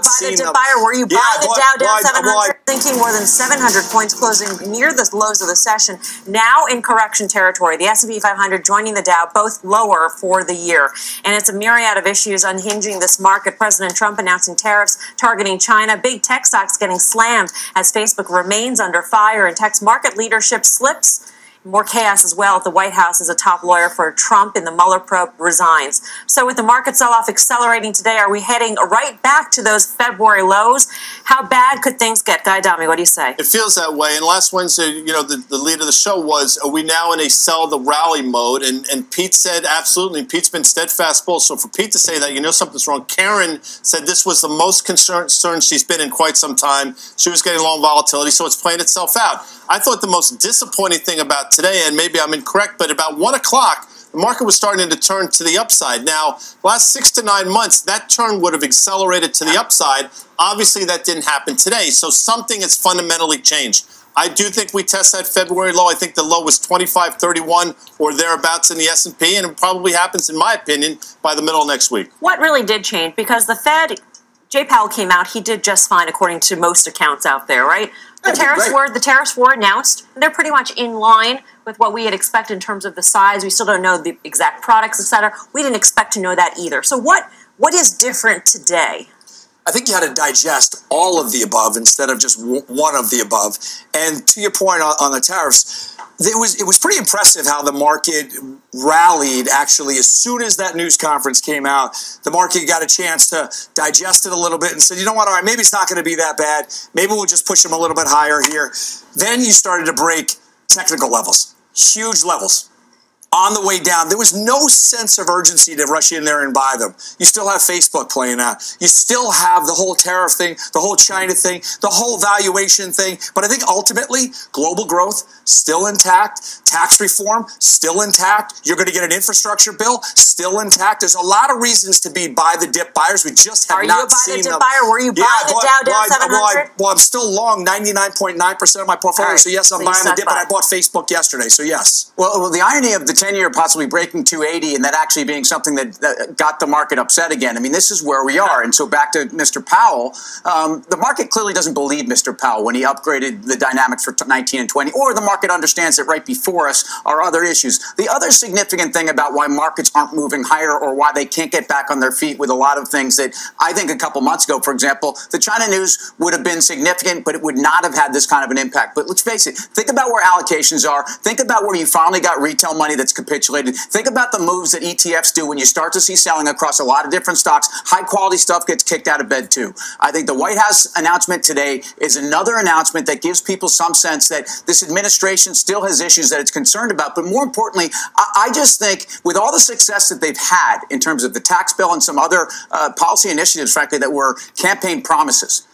not seen them. Buyer, were you buying the Dow down 700, thinking more than 700 points closing near the lows of the session, now in correction territory. The S&P 500 joining the Dow, both lower for the year. And it's a myriad of issues unhinging this market. President Trump announcing tariffs targeting China. Big tech stocks getting slammed as Facebook remains under fire and tech's market leadership slips. More chaos as well at the White House as a top lawyer for Trump in the Mueller probe resigns. So with the market sell-off accelerating today, are we heading right back to those February lows? How bad could things get? Guy Adami, what do you say? It feels that way. And last Wednesday, you know, the lead of the show was, are we now in a sell the rally mode? And Pete said absolutely. Pete's been steadfast bull. So for Pete to say that, you know something's wrong. Karen said this was the most concerned she's been in quite some time. She was getting long volatility, so it's playing itself out. I thought the most disappointing thing about today, and maybe I'm incorrect, but about 1 o'clock, the market was starting to turn to the upside. Now, last 6 to 9 months, that turn would have accelerated to the upside. Obviously, that didn't happen today, so something has fundamentally changed. I do think we test that February low. I think the low was 25.31 or thereabouts in the S&P, and it probably happens, in my opinion, by the middle of next week. What really did change? Because the Fed, Jay Powell came out, he did just fine according to most accounts out there, right? The tariffs were announced. They're pretty much in line with what we had expected in terms of the size. We still don't know the exact products, et cetera. We didn't expect to know that either. So what is different today? I think you had to digest all of the above instead of just one of the above. And to your point on the tariffs, it was pretty impressive how the market rallied, actually, as soon as that news conference came out. The market got a chance to digest it a little bit and said, you know what, all right, maybe it's not going to be that bad. Maybe we'll just push them a little bit higher here. Then you started to break technical levels, huge levels. On the way down, there was no sense of urgency to rush in there and buy them. You still have Facebook playing out. You still have the whole tariff thing, the whole China thing, the whole valuation thing. But I think ultimately, global growth still intact, tax reform still intact. You're going to get an infrastructure bill still intact. There's a lot of reasons to be buy the dip buyers. We just have not seen them. Are you a buy the dip buyer? Were you buying the Dow down 700? Well, I'm still long 99.9% of my portfolio. Right. So yes, I'm buying the dip, and I bought Facebook yesterday. So yes. Well, the irony of the 10-year possibly breaking 280 and that actually being something that got the market upset again. I mean, this is where we are. And so back to Mr. Powell, the market clearly doesn't believe Mr. Powell when he upgraded the dynamics for 19 and 20, or the market understands that right before us are other issues. The other significant thing about why markets aren't moving higher or why they can't get back on their feet with a lot of things that I think a couple months ago, for example, the China news would have been significant, but it would not have had this kind of an impact. But let's face it, think about where allocations are. Think about where you finally got retail money that's capitulated. Think about the moves that ETFs do when you start to see selling across a lot of different stocks. High quality stuff gets kicked out of bed too. I think the White House announcement today is another announcement that gives people some sense that this administration still has issues that it's concerned about. But more importantly, I just think with all the success that they've had in terms of the tax bill and some other policy initiatives, frankly, that were campaign promises,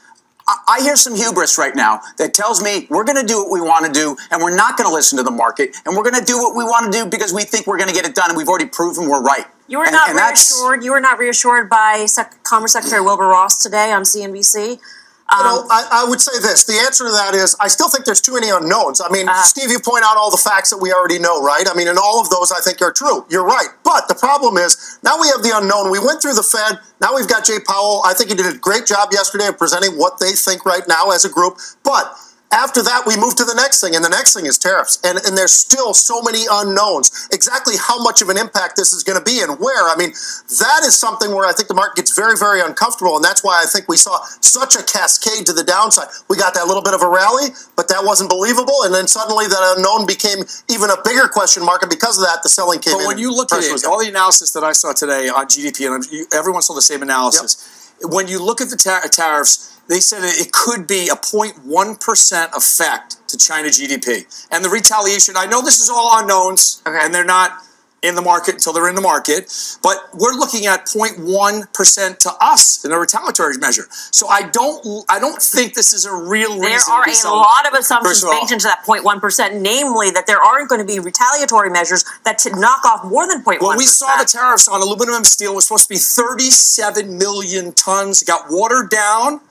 I hear some hubris right now that tells me we're going to do what we want to do and we're not going to listen to the market and we're going to do what we want to do because we think we're going to get it done and we've already proven we're right. You were not reassured. You were not reassured by Commerce Secretary Wilbur Ross today on CNBC. You know, I would say this. The answer to that is I still think there's too many unknowns. I mean, Steve, you point out all the facts that we already know, right? I mean, and all of those I think are true. You're right. But the problem is now we have the unknown. We went through the Fed. Now we've got Jay Powell. I think he did a great job yesterday of presenting what they think right now as a group. But after that, we move to the next thing, and the next thing is tariffs. And there's still so many unknowns. Exactly how much of an impact this is going to be and where. I mean, that is something where I think the market gets very, very uncomfortable, and that's why I think we saw such a cascade to the downside. We got that little bit of a rally, but that wasn't believable, and then suddenly that unknown became even a bigger question mark, and because of that, the selling came in. But when you look at it, all the analysis that I saw today on GDP, and everyone saw the same analysis, when you look at the tariffs, they said it could be a 0.1% effect to China GDP. And the retaliation, I know this is all unknowns, and they're not in the market until they're in the market, but we're looking at 0.1% to us in a retaliatory measure. So I don't think this is a real reason. There are a lot of assumptions baked into that 0.1%, namely that there aren't going to be retaliatory measures that to knock off more than 0.1%. Well, we saw the tariffs on aluminum and steel was supposed to be 37 million tons. It got watered down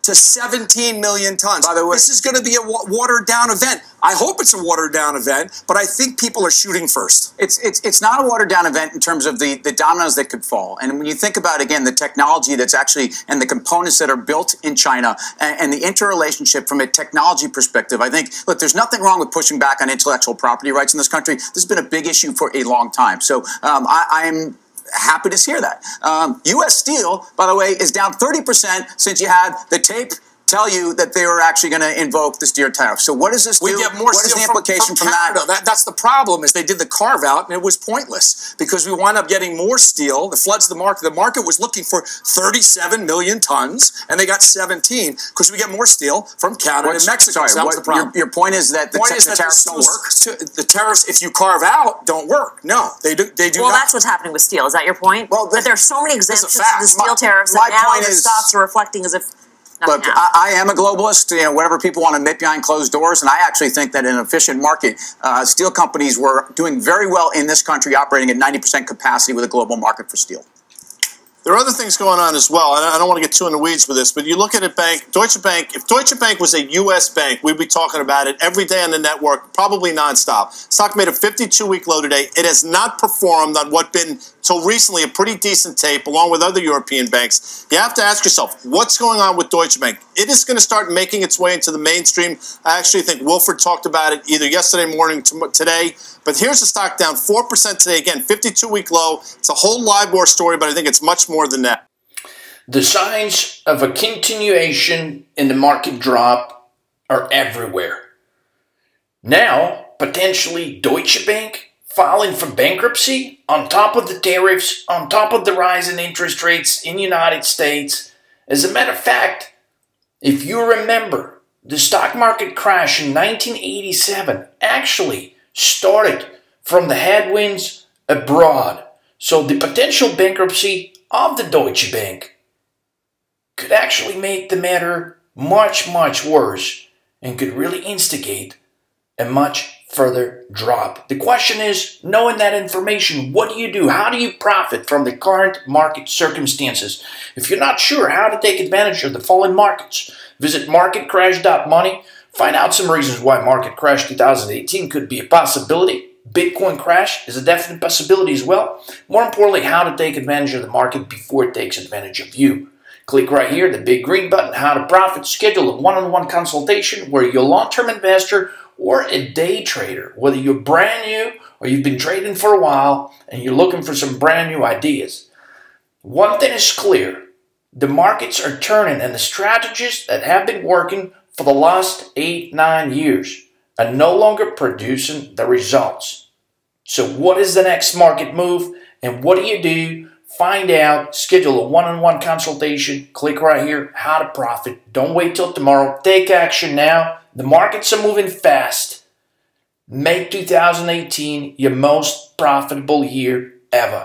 to 17 million tons. By the way, this is going to be a watered down event. I hope it's a watered down event, but I think people are shooting first. It's not a watered down event in terms of the dominoes that could fall. And when you think about, again, the technology that's actually and the components that are built in China and the interrelationship from a technology perspective, I think, look, there's nothing wrong with pushing back on intellectual property rights in this country. This has been a big issue for a long time. So I'm happy to hear that. U.S. Steel, by the way, is down 30% since you had the tape tell you that they were actually going to invoke the steel tariff. So what does this do? We get more what is steel the implication from Canada. that? That's the problem, is they did the carve-out, and it was pointless because we wound up getting more steel. The floods the market. The market was looking for 37 million tons, and they got 17 because we get more steel from Canada and Mexico. Sorry, so that was the problem. Your point is that the tariffs don't work? The tariffs, if you carve out, don't work. No, they do Well, not. that's what's happening with steel. Is that your point? Well, that there's so many exemptions to fact. the steel tariffs my that now point the is- stocks are reflecting as if nothing Look, happened. I am a globalist, whatever people want to admit behind closed doors, and I actually think that in an efficient market, steel companies were doing very well in this country, operating at 90% capacity with a global market for steel. There are other things going on as well. I don't want to get too in the weeds with this, but you look at a bank, Deutsche Bank. If Deutsche Bank was a U.S. bank, we'd be talking about it every day on the network, probably nonstop. Stock made a 52-week low today. It has not performed on what been, till recently, a pretty decent tape, along with other European banks. You have to ask yourself, what's going on with Deutsche Bank? It is going to start making its way into the mainstream. I actually think Wilfred talked about it either yesterday morning or today. But here's the stock down 4% today. Again, 52-week low. It's a whole LIBOR story, but I think it's much more than that. The signs of a continuation in the market drop are everywhere. Now, potentially Deutsche Bank filing for bankruptcy on top of the tariffs, on top of the rise in interest rates in the United States. As a matter of fact, if you remember, the stock market crash in 1987 actually started from the headwinds abroad. So the potential bankruptcy of the Deutsche Bank could actually make the matter much, much worse and could really instigate a much further drop. The question is, knowing that information, what do you do? How do you profit from the current market circumstances? If you're not sure how to take advantage of the falling markets, visit marketcrash.money. Find out some reasons why market crash 2018 could be a possibility. Bitcoin crash is a definite possibility as well. More importantly, how to take advantage of the market before it takes advantage of you. Click right here, the big green button, How to Profit. Schedule a one-on-one consultation where you're a long-term investor or a day trader, whether you're brand new or you've been trading for a while and you're looking for some brand new ideas. One thing is clear, the markets are turning and the strategies that have been working for the last 8-9 years are no longer producing the results. So what is the next market move and what do you do? Find out, schedule a one-on-one consultation, click right here, How to Profit. Don't wait till tomorrow, take action now. The markets are moving fast. Make 2018 your most profitable year ever.